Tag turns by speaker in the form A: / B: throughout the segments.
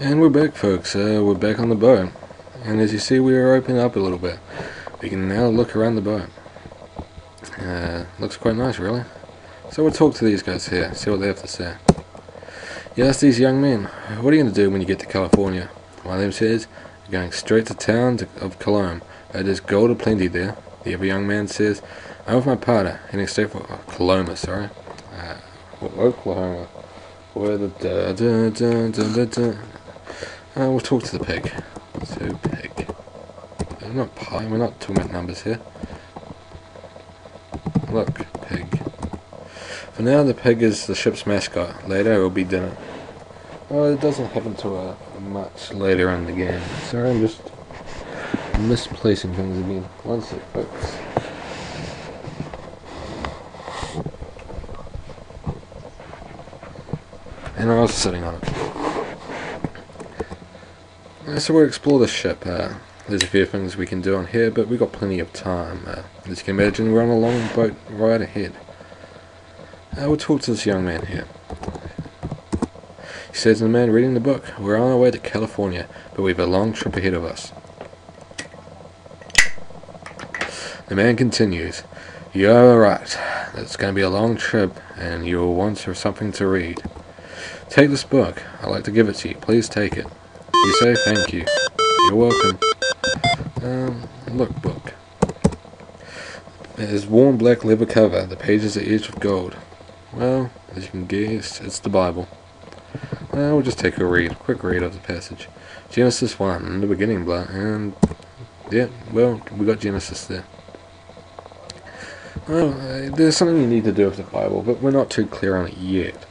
A: And we're back, folks. We're back on the boat. And as you see, we are opening up a little bit. We can now look around the boat. Looks quite nice, really. So we'll talk to these guys here, see what they have to say. You ask these young men, what are you going to do when you get to California? One of them says, you're going straight to town of Cologne. There's gold aplenty there. The other young man says, I'm with my partner, heading straight for Oklahoma, Oklahoma. Where the we'll talk to the pig. So pig. We're not talking about numbers here. Look, pig. For now, the pig is the ship's mascot. Later, it will be dinner. Well, it doesn't happen to much later in the game. Sorry, I'm just misplacing things again. One sec, folks. And I was sitting on it. So we'll explore the ship. There's a few things we can do on here, but we've got plenty of time. As you can imagine, we're on a long boat ride ahead. We'll talk to this young man here. He says to the man reading the book, we're on our way to California, but we have a long trip ahead of us. The man continues, you're right. It's going to be a long trip, and you'll want something to read. Take this book. I'd like to give it to you. Please take it. You say thank you. You're welcome. Look, book. It has worn black leather cover. The pages are edged with gold. Well, as you can guess, it's the Bible. We'll just take a quick read of the passage. Genesis 1, in the beginning, and yeah, well, we got Genesis there. Well, there's something you need to do with the Bible, but we're not too clear on it yet.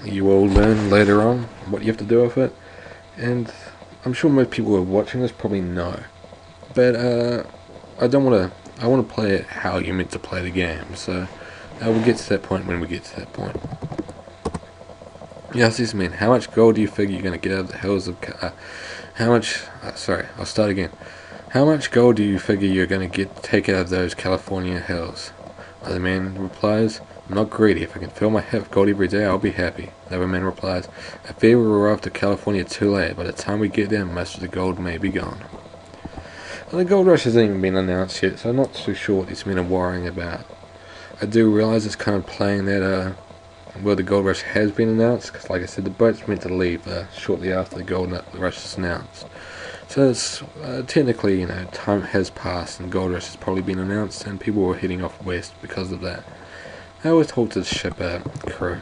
A: You will learn later on what you have to do with it, and I'm sure most people who are watching this probably know. But I want to play it how you're meant to play the game, so we'll get to that point when we get to that point. Yes, these men, how much gold do you figure you're going to get out of the hills of... I'll start again. How much gold do you figure you're going to take out of those California hills? The man replies, I'm not greedy. If I can fill my hat with gold every day, I'll be happy. The other man replies, I fear we'll arrive to California too late. By the time we get there, most of the gold may be gone. Well, the gold rush hasn't even been announced yet, so I'm not too sure what these men are worrying about. I do realise it's kind of playing that, the gold rush has been announced, because like I said, the boat's meant to leave shortly after the gold rush is announced. So it's technically, time has passed and gold rush has probably been announced, and people were heading off west because of that. I always talk to the ship crew.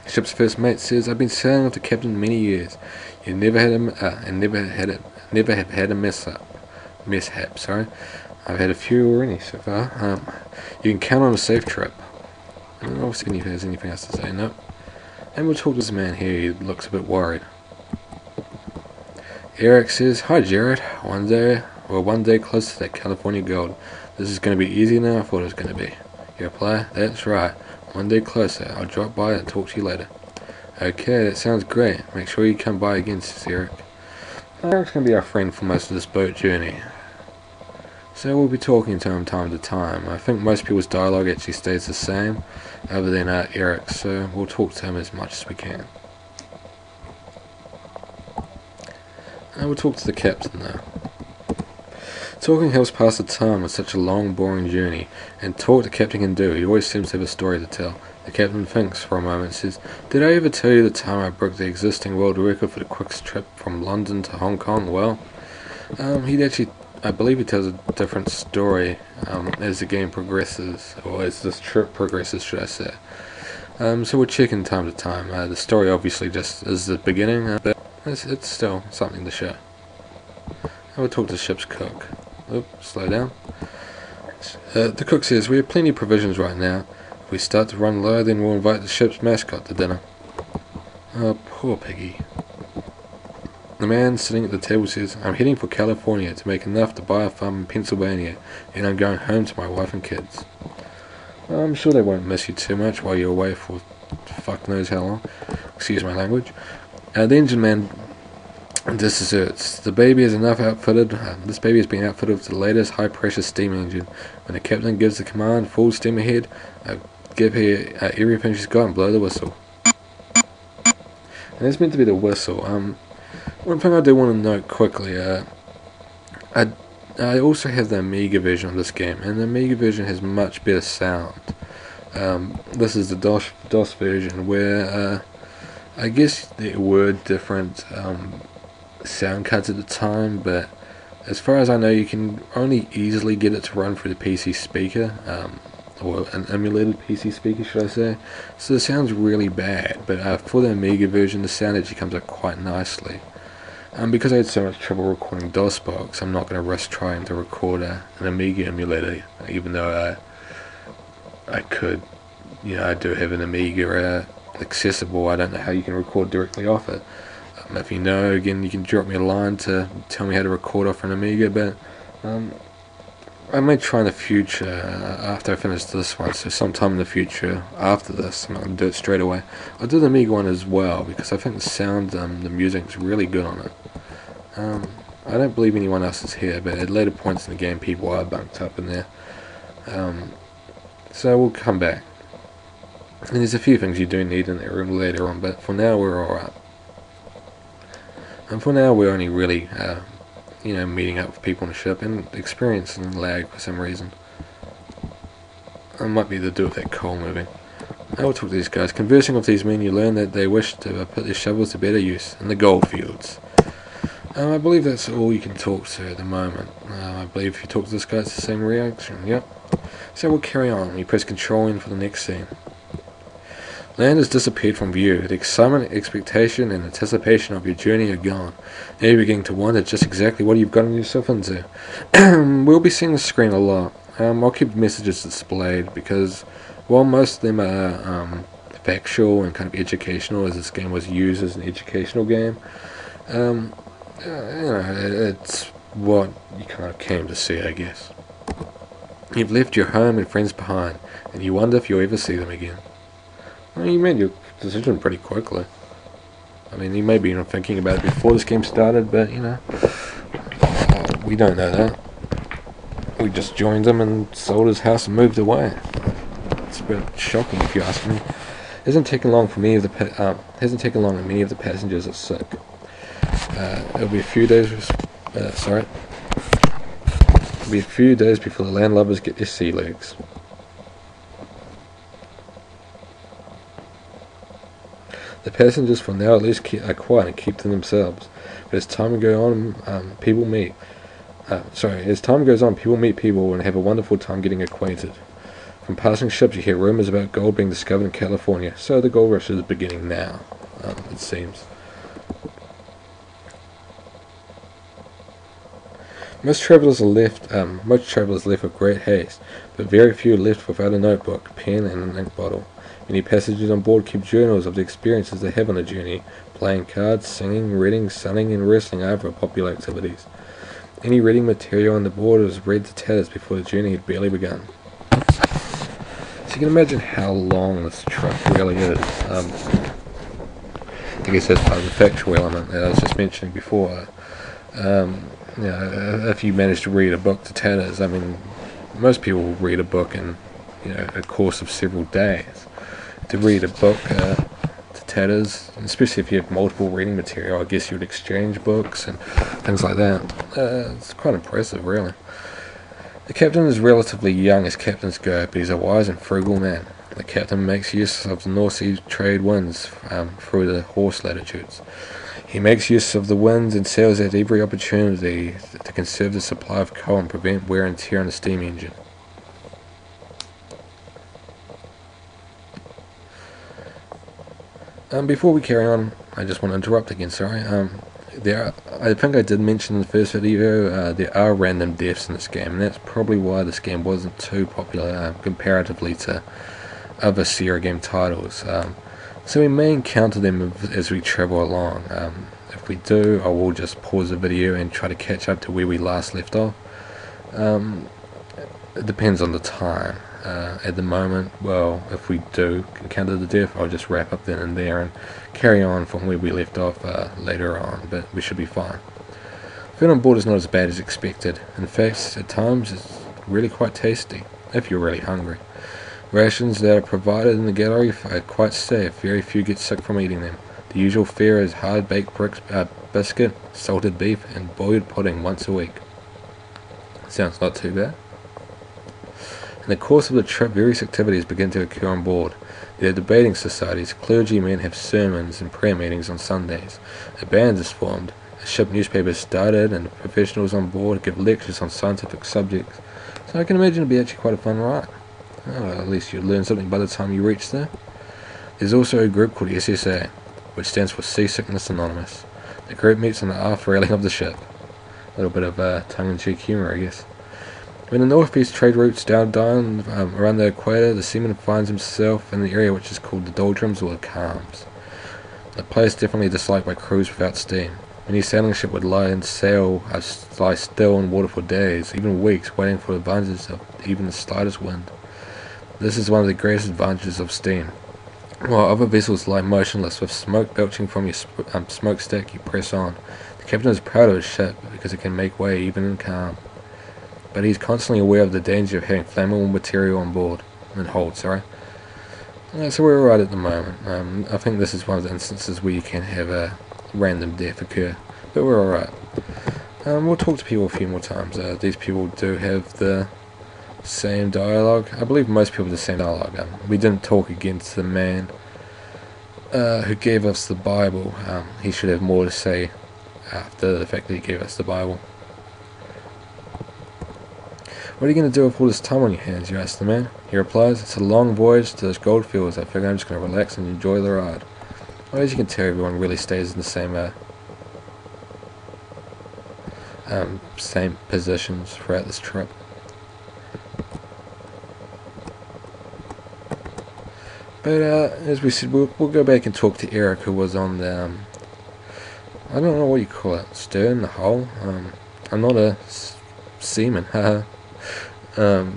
A: The ship's first mate says, I've been sailing with the captain many years. You never have had a mishap. I've had a few already so far. You can count on a safe trip. I'll see if there's anything else to say. Nope. And we'll talk to this man here. He looks a bit worried. Eric says, hi Jared. One day close to that California gold. This is going to be easier than I thought it was going to be. You reply, that's right. One day closer. I'll drop by and talk to you later. Okay, that sounds great. Make sure you come by again, says Eric. Eric's going to be our friend for most of this boat journey. So we'll be talking to him time to time. I think most people's dialogue actually stays the same, other than Eric, so we'll talk to him as much as we can. We'll talk to the captain though. Talking helps pass the time with such a long, boring journey, and talk the captain can do. He always seems to have a story to tell. The captain thinks for a moment and says, did I ever tell you the time I broke the existing world record for the quickest trip from London to Hong Kong? Well, I believe he tells a different story as the game progresses, or as this trip progresses, should I say. So we'll check in time to time. The story obviously just is the beginning, but it's still something to show. I will talk to the ship's cook. Oops, slow down. The cook says, we have plenty of provisions right now. If we start to run low, then we'll invite the ship's mascot to dinner. Oh, poor piggy. The man sitting at the table says, I'm heading for California to make enough to buy a farm in Pennsylvania, and I'm going home to my wife and kids. Well, I'm sure they won't miss you too much while you're away for fuck knows how long. Excuse my language. The engine man disasserts. The baby is this baby has been outfitted with the latest high-pressure steam engine. When the captain gives the command, full steam ahead, give her everything she's got and blow the whistle. and it's meant to be the whistle. One thing I do want to note quickly, I also have the Amiga version of this game, and the Amiga version has much better sound. This is the DOS version, where I guess there were different sound cards at the time, but as far as I know, you can only easily get it to run through the PC speaker, or an emulated PC speaker, should I say. So the sound's really bad, but for the Amiga version, the sound actually comes out quite nicely. Because I had so much trouble recording DOSBox, I'm not going to risk trying to record an Amiga emulator, even though I could. I do have an Amiga accessible. I don't know how you can record directly off it. If you know, again, you can drop me a line to tell me how to record off an Amiga, but I may try in the future after I finish this one, so sometime in the future after this. I'm not going to do it straight away. I'll do the Amiga one as well, because I think the sound, the music is really good on it. I don't believe anyone else is here, but at later points in the game people are bunked up in there. So we'll come back. And there's a few things you do need in that room later on, but for now we're alright. And for now we're only really meeting up with people on the ship and experiencing lag for some reason. It might be to do with that coal moving. I will talk to these guys. Conversing with these men, you learn that they wish to put their shovels to better use in the gold fields. I believe that's all you can talk to at the moment. I believe if you talk to this guy, it's the same reaction. Yep. So we'll carry on. You press Control in for the next scene. Land has disappeared from view. The excitement, expectation, and anticipation of your journey are gone. Now you're beginning to wonder just exactly what you've gotten yourself into. We'll be seeing the screen a lot. I'll keep messages displayed because, while most of them are factual and kind of educational, as this game was used as an educational game, it's what you kind of came to see, I guess. You've left your home and friends behind, and you wonder if you'll ever see them again. Well, you made your decision pretty quickly. I mean, you may be thinking about it before this game started, but, we don't know that. We just joined him and sold his house and moved away. It's a bit shocking, if you ask me. Hasn't taken long for many of the passengers are sick. It'll be a few days. It'll be a few days before the landlubbers get their sea legs. The passengers for now at least are quiet and keep to themselves. But as time goes on, people meet people and have a wonderful time getting acquainted. From passing ships, you hear rumors about gold being discovered in California. So the gold rush is beginning now, it seems. Most travellers left with great haste, but very few left without a notebook, pen, and an ink bottle. Many passengers on board keep journals of the experiences they have on the journey. Playing cards, singing, reading, sunning, and wrestling are other popular activities. Any reading material on the board was read to tatters before the journey had barely begun. So you can imagine how long this trip really is. I guess that's part of the factual element that I was just mentioning before. If you manage to read a book to tatters, I mean, most people will read a book in a course of several days. To read a book to tatters, especially if you have multiple reading material, I guess you would exchange books and things like that. It's quite impressive, really. The captain is relatively young as captains go, but he's a wise and frugal man. The captain makes use of the North Sea trade winds through the horse latitudes. He makes use of the winds and sails at every opportunity to conserve the supply of coal and prevent wear and tear on the steam engine. Before we carry on, I just want to interrupt again, sorry. I think I did mention in the first video, there are random deaths in this game, and that's probably why this game wasn't too popular comparatively to other Sierra game titles. So we may encounter them as we travel along. If we do, I will just pause the video and try to catch up to where we last left off. It depends on the time. At the moment, well, if we do encounter the death, I'll just wrap up then and there and carry on from where we left off later on, but we should be fine. Food on board is not as bad as expected. In fact, at times it's really quite tasty, if you're really hungry. Rations that are provided in the gallery are quite safe. Very few get sick from eating them. The usual fare is hard-baked biscuit, salted beef, and boiled pudding once a week. Sounds not too bad. In the course of the trip, various activities begin to occur on board. There are debating societies, clergymen have sermons and prayer meetings on Sundays. A band is formed, a ship newspaper is started, and professionals on board give lectures on scientific subjects. So I can imagine it'd be actually quite a fun ride. Well, at least you'll learn something by the time you reach there. There's also a group called SSA, which stands for Seasickness Anonymous. The group meets on the aft railing of the ship. A little bit of tongue-in-cheek humour, I guess. When the north-east trade routes down around the equator, the seaman finds himself in the area which is called the doldrums or the calms. The place definitely disliked by crews without steam. Any sailing ship would lie still in water for days, even weeks, waiting for the advantage of even the slightest wind. This is one of the greatest advantages of steam. While other vessels lie motionless, with smoke belching from your smokestack, you press on. The captain is proud of his ship because it can make way even in calm. But he's constantly aware of the danger of having flammable material on board. So we're alright at the moment. I think this is one of the instances where you can have a random death occur. But we're alright. We'll talk to people a few more times. These people do have the same dialogue. I believe most people have the same dialogue. We didn't talk against the man who gave us the Bible. He should have more to say after the fact that he gave us the Bible. What are you going to do with all this time on your hands, you ask the man. He replies, it's a long voyage to those gold fields. I figure I'm just going to relax and enjoy the ride. Well, as you can tell, everyone really stays in the same positions throughout this trip. But as we said, we'll go back and talk to Eric, who was on the, I don't know what you call it, stern, the hull. I'm not a seaman, but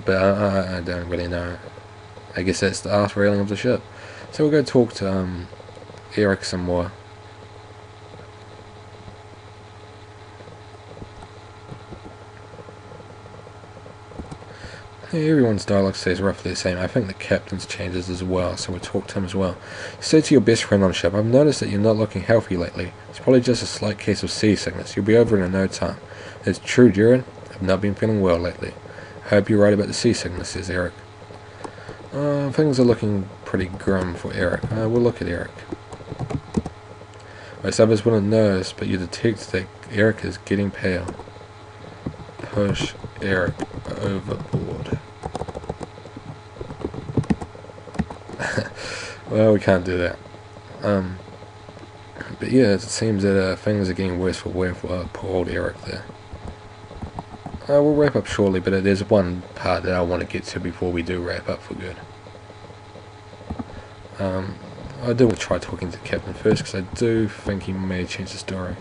A: I don't really know. I guess that's the aft railing of the ship. So we'll go talk to Eric some more. Yeah, everyone's dialogue stays roughly the same. I think the captain's changes as well, so we'll talk to him as well. You say to your best friend on ship, I've noticed that you're not looking healthy lately. It's probably just a slight case of seasickness. You'll be over in no time. It's true, Jared. I've not been feeling well lately. I hope you're right about the seasickness, says Eric. Things are looking pretty grim for Eric. We'll look at Eric. Most others wouldn't notice, but you detect that Eric is getting pale. Push Eric overboard. Well, we can't do that. But yeah, it seems that things are getting worse for wear for poor old Eric there. We'll wrap up shortly, but there's one part that I want to get to before we do wrap up for good. I do want to try talking to the captain first, because I do think he may change the story.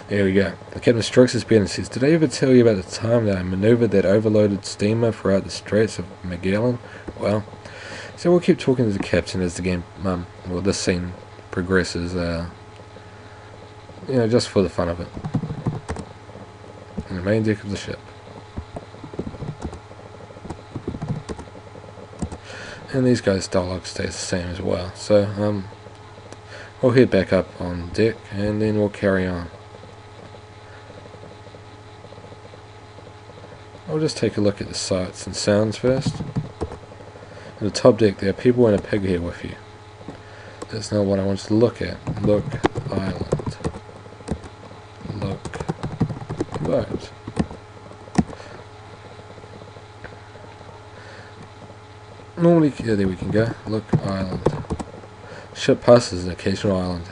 A: There we go. The captain strokes his beard and says, did I ever tell you about the time that I manoeuvred that overloaded steamer throughout the Straits of Magellan? Well, so we'll keep talking to the captain as the game, this scene progresses, just for the fun of it. On the main deck of the ship. And these guys' dialogue stays the same as well. So, we'll head back up on deck and then we'll carry on. I'll just take a look at the sights and sounds first. On the top deck there are people in a pig here with you. That's not what I want you to look at. Look island. Look boat. Normally, yeah, there we can go. Look island. Ship passes an occasional island.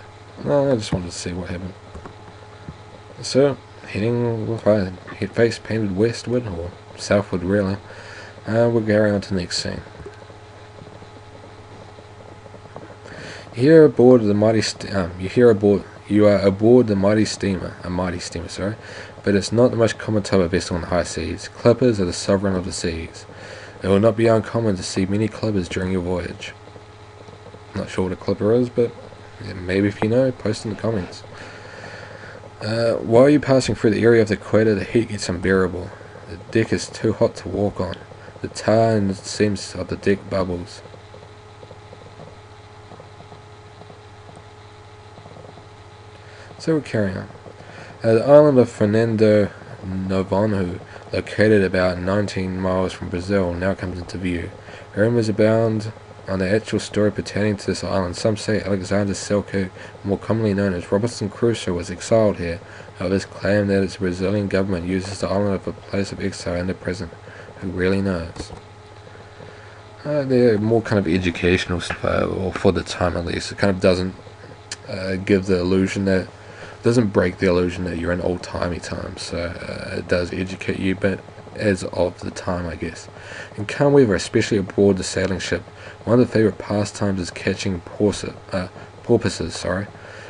A: No, I just wanted to see what happened. So, heading with our head face painted westward, or southward really. We'll go on to the next scene. You are aboard the mighty steamer, but it's not the most common type of vessel on the high seas. Clippers are the sovereign of the seas. It will not be uncommon to see many clippers during your voyage. Not sure what a clipper is, but yeah, maybe if you know, post in the comments. While you're passing through the area of the equator, the heat gets unbearable. The deck is too hot to walk on. The tar and the seams of the deck bubbles. So we're carrying on. The island of Fernando Noronha, located about 19 miles from Brazil, now comes into view. Rumors abound on the actual story pertaining to this island. Some say Alexander Selkirk, more commonly known as Robinson Crusoe, was exiled here. Others claim that its Brazilian government uses the island as a place of exile in the present. Who really knows? They're more kind of educational, or for the time at least. It kind of doesn't give the illusion that, doesn't break the illusion that you're in old-timey times. So it does educate you, but as of the time, I guess. In calm weather, especially aboard the sailing ship, one of the favourite pastimes is catching porpoises.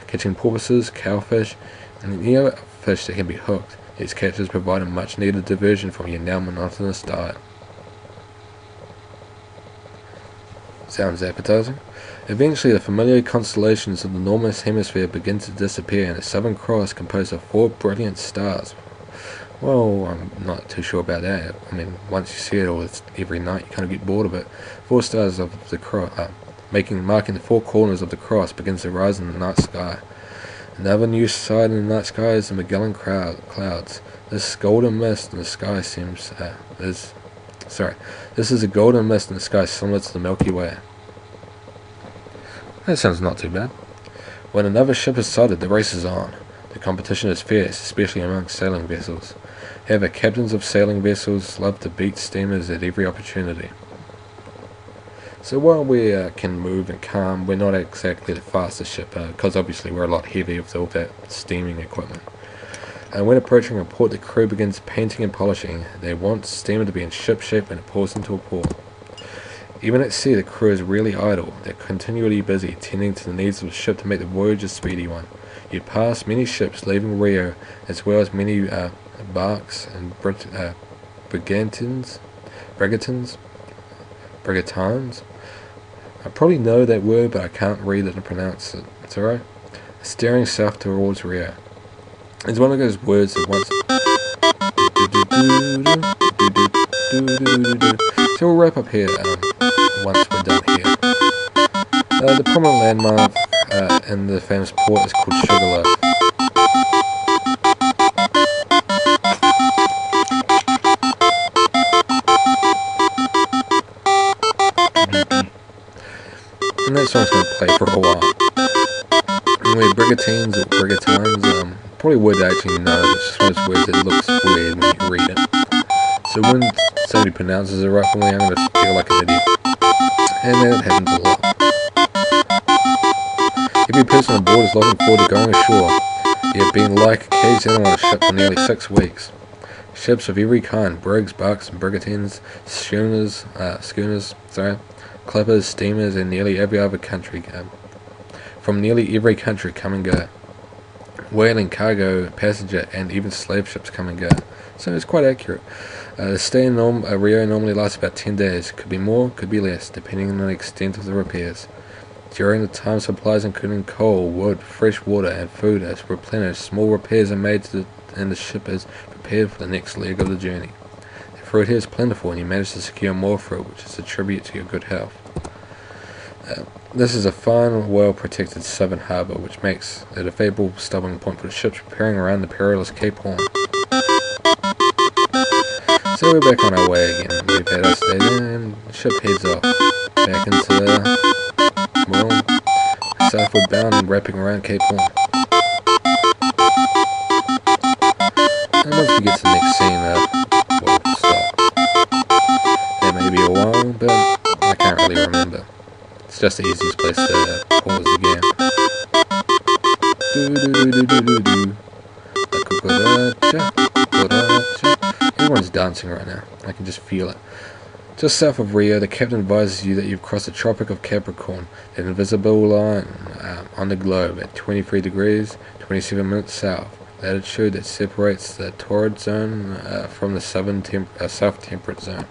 A: Catching porpoises, cowfish, and any other fish that can be hooked. These catches provide a much-needed diversion from your now monotonous diet. Sounds appetizing. Eventually, the familiar constellations of the northern hemisphere begin to disappear, and the Southern Cross, composed of 4 brilliant stars. Well, I'm not too sure about that. I mean, once you see it all every night, you kind of get bored of it. 4 stars of the cross, marking the 4 corners of the cross, begins to rise in the night sky. Another new sight in the night sky is the Magellan clouds. This golden mist in the sky This is a golden mist in the sky similar to the Milky Way. That sounds not too bad. When another ship is sighted, the race is on. The competition is fierce, especially among sailing vessels. However, captains of sailing vessels love to beat steamers at every opportunity. So while we can move and calm, we're not exactly the fastest ship, because obviously we're a lot heavier with all that steaming equipment. And when approaching a port, the crew begins painting and polishing. They want the steamer to be in ship shape when it pulls into a port. Even at sea, the crew is rarely idle. They're continually busy, tending to the needs of the ship to make the voyage a speedy one. You pass many ships leaving Rio, as well as many barks and brigantines. I probably know that word, but I can't read it and pronounce it. It's alright. Staring south towards Rio. It's one of those words that once... So we'll wrap up here once we're done here. The prominent landmark in the famous port is called Sugarloaf. And that song's going to play for a while. Anyway, brigantines or brigantines, probably would actually know. It's just one of those words that looks weird when you read it. So when somebody pronounces it right for me, I'm going to feel like an idiot. And that happens a lot. Every person on board is looking forward to going ashore. You have been like a caged animal on a ship for nearly 6 weeks. Ships of every kind, brigs, barks, and brigantines, schooners, clippers, steamers, and nearly every other country, from nearly every country come and go. Whaling, cargo, passenger, and even slave ships come and go. So it's quite accurate. The stay in Rio normally lasts about 10 days. Could be more, could be less, depending on the extent of the repairs. During the time, supplies including coal, wood, fresh water, and food are replenished. Small repairs are made and the ship is prepared for the next leg of the journey. The fruit here is plentiful, and you manage to secure more fruit, which is a tribute to your good health. This is a fine, well-protected southern harbour, which makes it a favourable stopping point for the ships preparing around the perilous Cape Horn. So we're back on our way again. We've had our stay there, and the ship heads off back into southward bound and wrapping around Cape Horn. And once we get to the next scene, we'll stop. That may be a while, but I can't really remember. It's just the easiest place to pause again. Everyone's dancing right now. I can just feel it. Just south of Rio, the captain advises you that you've crossed the Tropic of Capricorn, an invisible line on the globe at 23 degrees, 27 minutes south, latitude that separates the torrid zone from the south temperate zone.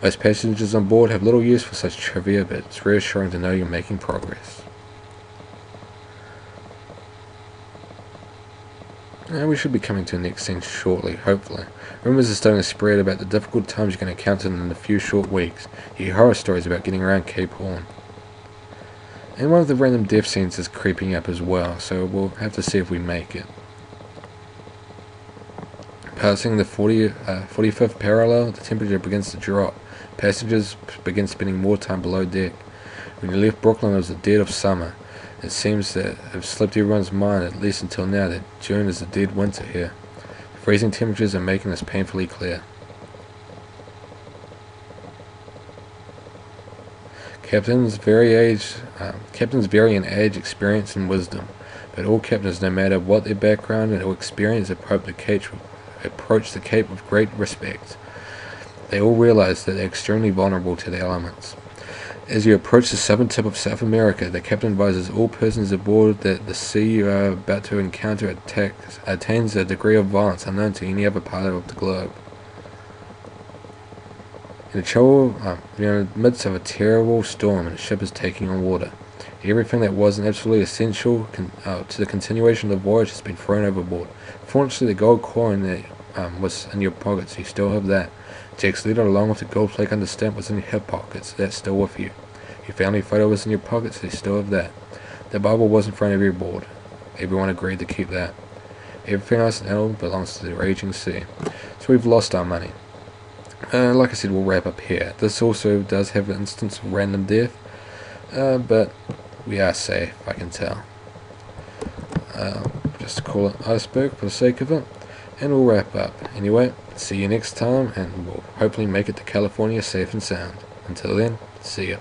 A: Most passengers on board have little use for such trivia, but it's reassuring to know you're making progress. And we should be coming to the next scene shortly, hopefully. Rumours are starting to spread about the difficult times you're going to encounter in a few short weeks. You hear horror stories about getting around Cape Horn. And one of the random death scenes is creeping up as well, so we'll have to see if we make it. Passing the 45th parallel, the temperature begins to drop. Passengers begin spending more time below deck. When you left Brooklyn, it was the dead of summer. It seems that have slipped everyone's mind, at least until now, that June is the dead winter here. Freezing temperatures are making this painfully clear. Captains vary in age, experience, and wisdom, but all captains, no matter what their background or experience, approach the Cape with great respect. They all realize that they're extremely vulnerable to the elements. As you approach the southern tip of South America, the captain advises all persons aboard that the sea you are about to encounter attains a degree of violence unknown to any other part of the globe. In the midst of a terrible storm, and the ship is taking on water. Everything that wasn't absolutely essential to the continuation of the voyage has been thrown overboard. Fortunately, the gold coin that was in your pockets, you still have that. Jack's letter, along with the gold flake under stamp, was in your hip pockets. That's still with you. Your family photo was in your pockets. You still have that. The Bible was in front of your board. Everyone agreed to keep that. Everything else now belongs to the raging sea. So we've lost our money. Like I said, we'll wrap up here. This also does have an instance of random death, but we are safe, I can tell. Just call it iceberg for the sake of it, and we'll wrap up. Anyway, see you next time, and we'll hopefully make it to California safe and sound. Until then, see ya.